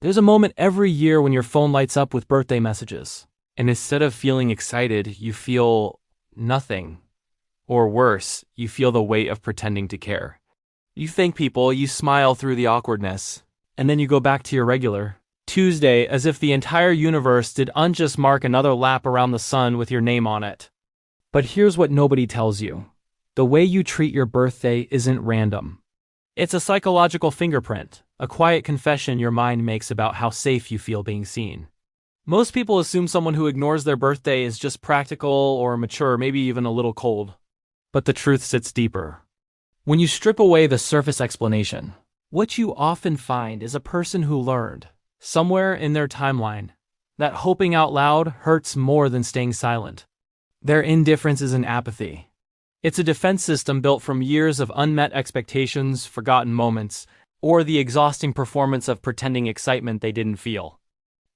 There's a moment every year when your phone lights up with birthday messages. And instead of feeling excited, you feel nothing. Or worse, you feel the weight of pretending to care. You thank people, you smile through the awkwardness, and then you go back to your regular Tuesday as if the entire universe didn't just mark another lap around the sun with your name on it. But here's what nobody tells you. The way you treat your birthday isn't random. It's a psychological fingerprint, a quiet confession your mind makes about how safe you feel being seen. Most people assume someone who ignores their birthday is just practical or mature, maybe even a little cold. But the truth sits deeper. When you strip away the surface explanation, what you often find is a person who learned, somewhere in their timeline, that hoping out loud hurts more than staying silent. Their indifference isn't apathy. It's a defense system built from years of unmet expectations, forgotten moments, or the exhausting performance of pretending excitement they didn't feel.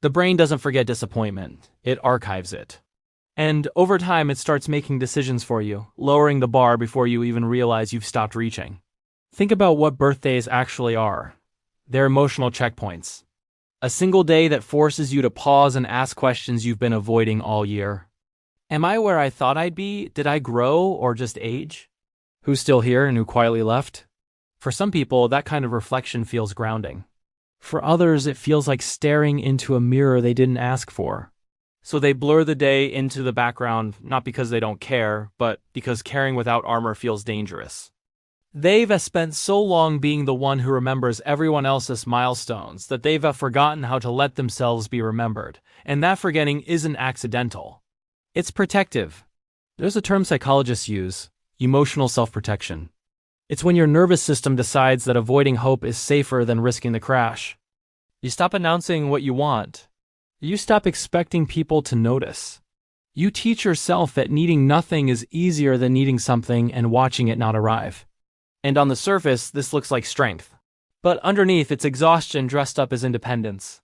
The brain doesn't forget disappointment, it archives it. And over time, it starts making decisions for you, lowering the bar before you even realize you've stopped reaching. Think about what birthdays actually are. They're emotional checkpoints. A single day that forces you to pause and ask questions you've been avoiding all year. Am I where I thought I'd be? Did I grow or just age? Who's still here and who quietly left? For some people, that kind of reflection feels grounding. For others, it feels like staring into a mirror they didn't ask for. So they blur the day into the background, not because they don't care, but because caring without armor feels dangerous. They've spent so long being the one who remembers everyone else's milestones that they've forgotten how to let themselves be remembered, and that forgetting isn't accidental. It's protective. There's a term psychologists use, emotional self-protection. It's when your nervous system decides that avoiding hope is safer than risking the crash. You stop announcing what you want. You stop expecting people to notice. You teach yourself that needing nothing is easier than needing something and watching it not arrive. And on the surface, this looks like strength. But underneath, it's exhaustion dressed up as independence.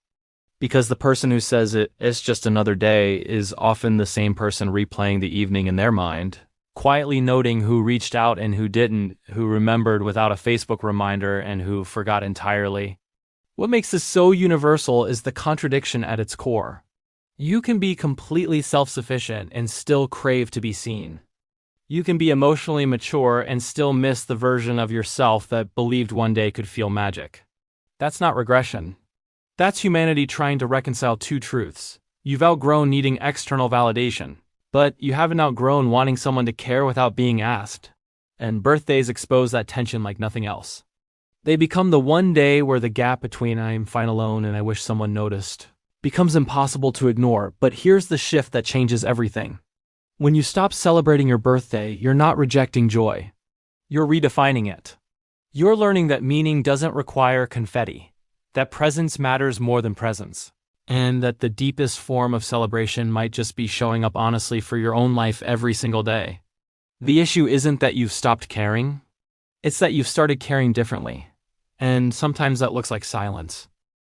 Because the person who says it's just another day is often the same person replaying the evening in their mind, quietly noting who reached out and who didn't, who remembered without a Facebook reminder and who forgot entirely. What makes this so universal is the contradiction at its core. You can be completely self-sufficient and still crave to be seen. You can be emotionally mature and still miss the version of yourself that believed one day could feel magic. That's not regression. That's humanity trying to reconcile two truths. You've outgrown needing external validation, but you haven't outgrown wanting someone to care without being asked. And birthdays expose that tension like nothing else. They become the one day where the gap between I'm fine alone and I wish someone noticed becomes impossible to ignore, but here's the shift that changes everything. When you stop celebrating your birthday, you're not rejecting joy. You're redefining it. You're learning that meaning doesn't require confetti, that presence matters more than presence, and that the deepest form of celebration might just be showing up honestly for your own life every single day. The issue isn't that you've stopped caring, it's that you've started caring differently. And sometimes that looks like silence.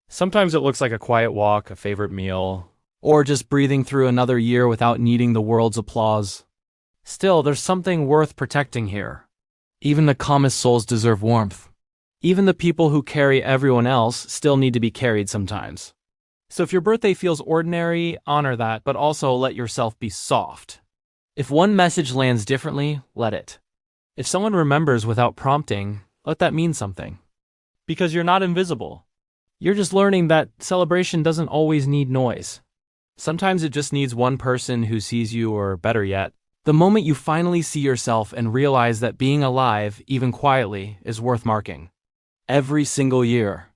Sometimes it looks like a quiet walk, a favorite meal, or just breathing through another year without needing the world's applause. Still, there's something worth protecting here. Even the calmest souls deserve warmth. Even the people who carry everyone else still need to be carried sometimes. So if your birthday feels ordinary, honor that, but also let yourself be soft. If one message lands differently, let it. If someone remembers without prompting, let that mean something. Because you're not invisible. You're just learning that celebration doesn't always need noise. Sometimes it just needs one person who sees you, or better yet, the moment you finally see yourself and realize that being alive, even quietly, is worth marking. Every single year.